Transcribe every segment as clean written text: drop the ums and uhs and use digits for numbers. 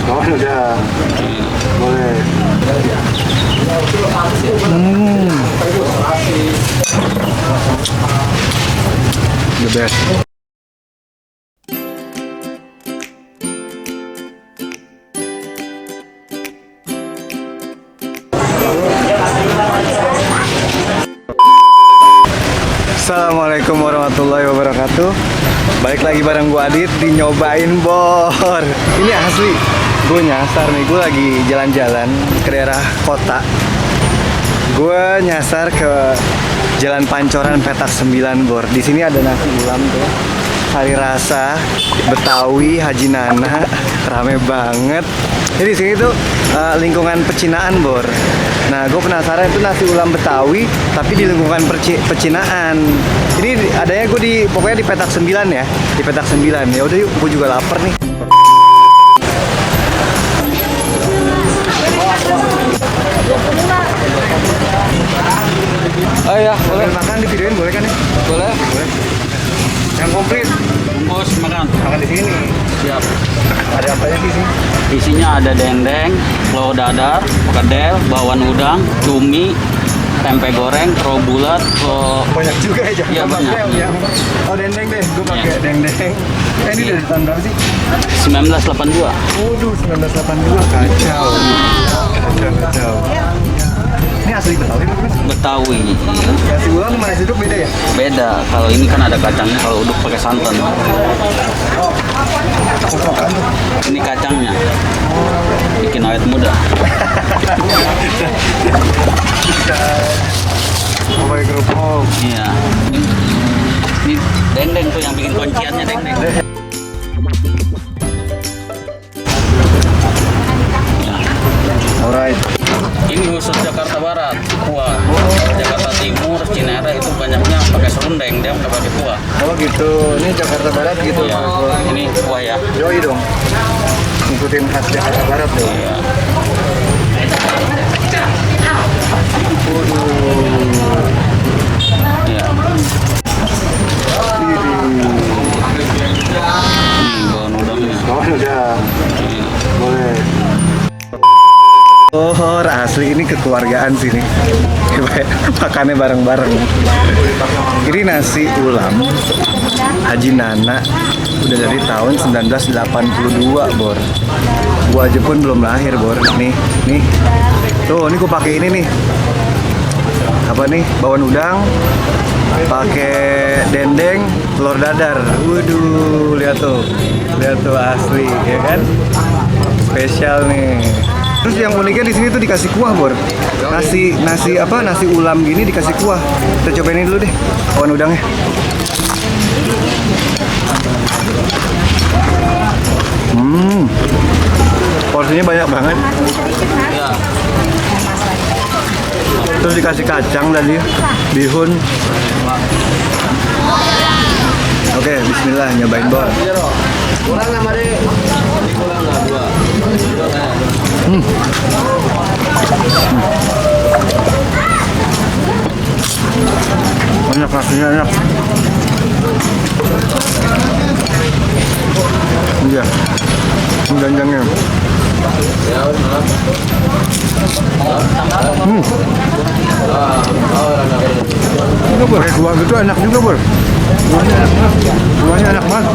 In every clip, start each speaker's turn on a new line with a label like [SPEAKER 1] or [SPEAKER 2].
[SPEAKER 1] Oh udah, boleh. The best. Assalamualaikum warahmatullahi wabarakatuh. Balik lagi bareng gue Adit di Nyobain Bor. Ini asli, gue nyasar nih. Gue lagi jalan-jalan ke daerah kota. Gue nyasar ke Jalan Pancoran Petak 9 Bor. Di sini ada nasi ulam tuh, hari rasa Betawi Haji Nana, rame banget. Jadi di sini tuh lingkungan pecinaan Bor. Nah, gue penasaran itu nasi ulam Betawi tapi di lingkungan pecinaan. Ini adanya gue pokoknya di Petak 9 ya, di Petak 9. Ya udah yuk, gue juga lapar nih.
[SPEAKER 2] Oh iya, boleh
[SPEAKER 1] Makan di videoin boleh kan ya?
[SPEAKER 2] boleh.
[SPEAKER 1] Yang komplit.
[SPEAKER 2] Bungkus makan.
[SPEAKER 1] Makan di sini.
[SPEAKER 2] Siap.
[SPEAKER 1] Ada apa aja di sini?
[SPEAKER 2] Isinya ada dendeng, telur dadar, perkedel, bawang udang, cumi, tempe goreng, roll bulat,
[SPEAKER 1] Banyak juga ya.
[SPEAKER 2] Iya, banyak.
[SPEAKER 1] Oh dendeng deh, gue pakai dendeng. Ini dari tahun berapa sih?
[SPEAKER 2] 1982.
[SPEAKER 1] Waduh, 1982. Kacau. Kacau. Ini asli Betawi kan?
[SPEAKER 2] Betawi.
[SPEAKER 1] Nasi ulam sama nasi uduk beda ya?
[SPEAKER 2] Beda. Kalau ini kan ada kacangnya, kalau uduk pakai santan. Ini kacangnya. Bikin awet muda.
[SPEAKER 1] Oh, pakai kerupuk.
[SPEAKER 2] Iya. Ini dendeng tuh yang bikin kunciannya dendeng.
[SPEAKER 1] Alright.
[SPEAKER 2] Ini khusus Jakarta Barat, kuah. Jakarta Timur, Cinere itu banyaknya pakai serundeng, dia nggak pakai kuah.
[SPEAKER 1] Oh gitu. Ini Jakarta Barat gitu.
[SPEAKER 2] Iya. Ini kuah ya.
[SPEAKER 1] Yoi dong. Ngikutin khas Jakarta Barat dong.
[SPEAKER 2] Iya. Iya. Ini bawang udangnya.
[SPEAKER 1] Oh udah. Boleh. Oh, asli ini kekeluargaan sini. Makannya bareng-bareng. Ini nasi ulam Haji Nana udah dari tahun 1982, Bor. Gua aja pun belum lahir, Bor. Nih. Tuh, ini gua pakai ini nih. Apa nih? Bawang udang, pakai dendeng, telur dadar. Waduh, lihat tuh asli, ya kan? Spesial nih. Terus yang uniknya di sini tuh dikasih kuah, Bor. Nasi ulam gini dikasih kuah. Kita cobain ini dulu deh, bawang udangnya. Porsinya banyak banget.
[SPEAKER 2] Iya.
[SPEAKER 1] Terus dikasih kacang tadi, bihun. Oke, bismillah, nyobain Bor.
[SPEAKER 2] Kurang nama deh. Kurang nggak dua.
[SPEAKER 1] Banyak nasinya, enak. Iya, ini ganjangnya. Ini Bor, kuah gitu enak juga, Bor. Kuahnya enak banget.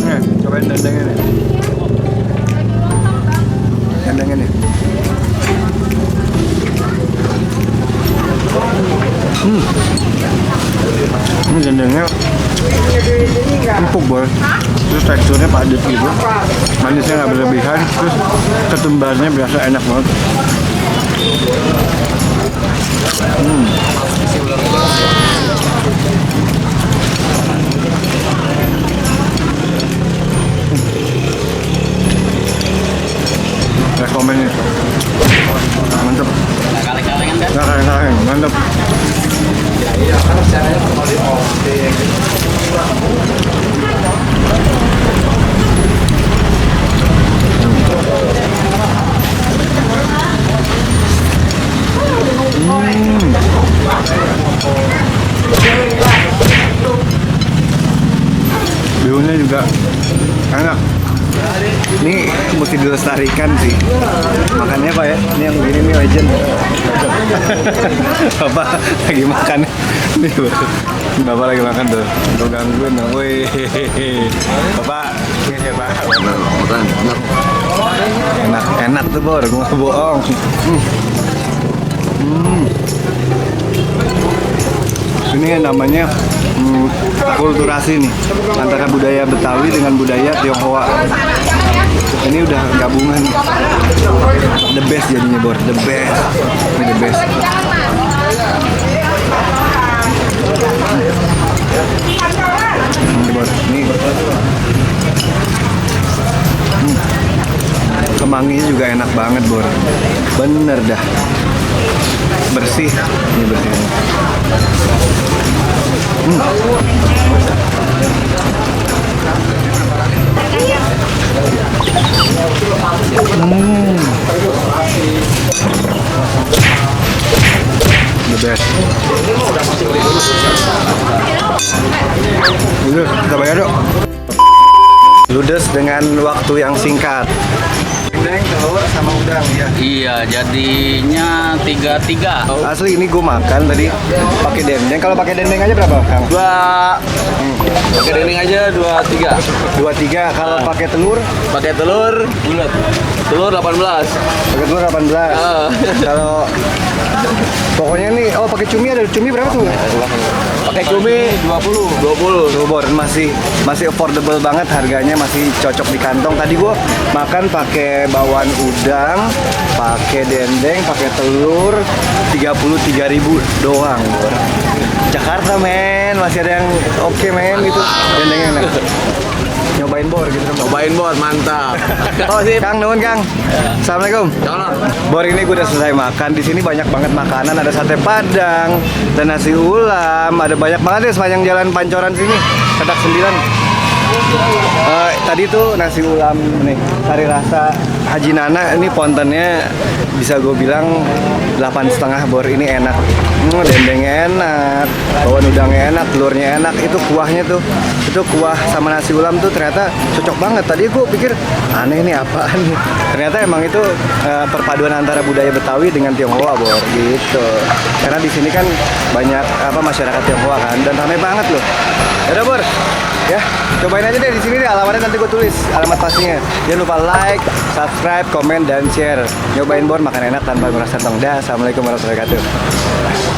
[SPEAKER 1] Nih, cobain dendengnya nih. Dendengnya nih. Ini dendengnya empuk, Bor. Terus teksturnya padat gitu, manisnya nggak berlebihan, terus ketumbarnya biasa enak banget. Rekomen nih, mantep.
[SPEAKER 2] Kaleng-kalengan kan?
[SPEAKER 1] Nggak kaleng-kaleng, mantep. Enggak. Enak. Ini mesti dilestarikan sih. Makannya Pak ya. Ini yang begini nih legend. Bapak lagi makan. Nih, Bapak lagi makan tuh. Tuh gangguin dong. Wih. Bapak, ini ya Pak. Enak, enak tuh Bor. Gue nggak bohong. Ini yang namanya akulturasi nih antara budaya Betawi dengan budaya Tionghoa. Ini udah gabungan. The best jadinya Bor, the best. Ini the best. Ini Bor, ini kemanginya juga enak banget Bor. Bener dah. Bersih, ini bersih. The best. Udah, kita bayar yuk. Ludes dengan waktu yang singkat. Dendeng, telur, sama udang ya.
[SPEAKER 2] Iya, jadinya 3-3.
[SPEAKER 1] Asli ini gue makan tadi pakai dendeng. Kalau pakai dendeng aja berapa, Kang?
[SPEAKER 2] Pakai dendeng aja 2-3.
[SPEAKER 1] 23. Kalau pakai telur?
[SPEAKER 2] Pakai telur bulat. Telur 18.
[SPEAKER 1] Pakai telur 18. Kalau pokoknya nih, oh pakai cumi ada cumi berapa tuh?
[SPEAKER 2] Pakai cumi 20.
[SPEAKER 1] Tuh Bor, masih affordable banget harganya, masih cocok di kantong. Tadi gue makan pakai bawang udang, pakai dendeng, pakai telur 33.000 doang Bor. Jakarta men, masih ada yang oke men gitu. Dendengnya enak. Nyobain Bor gitu.
[SPEAKER 2] Cobain Bor, mantap.
[SPEAKER 1] Oh sih, Kang, nuhun Kang. Assalamualaikum. Bor, ini gue udah selesai makan. Di sini banyak banget makanan, ada sate padang, dan nasi ulam, ada banyak banget ya sepanjang jalan Pancoran sini. Petak 9. Tadi tuh nasi ulam nih, sari rasa Haji Nana, ini pontennya bisa gue bilang 8,5 Bor. Ini enak, dendengnya enak, bawang udangnya enak, telurnya enak, itu kuahnya tuh, itu kuah sama nasi ulam tuh ternyata cocok banget. Tadi gue pikir aneh nih apaan nih, ternyata emang itu perpaduan antara budaya Betawi dengan Tionghoa Bor gitu. Karena di sini kan banyak masyarakat Tionghoa kan, dan ramai banget loh. Yaudah Bor, ya cobain aja deh di sini deh, alamatnya nanti gue tulis alamat pastinya. Jangan lupa like, subscribe, komen, dan share. Nyobain Bor, makan enak tanpa merasa tong. Dah, assalamualaikum warahmatullahi wabarakatuh.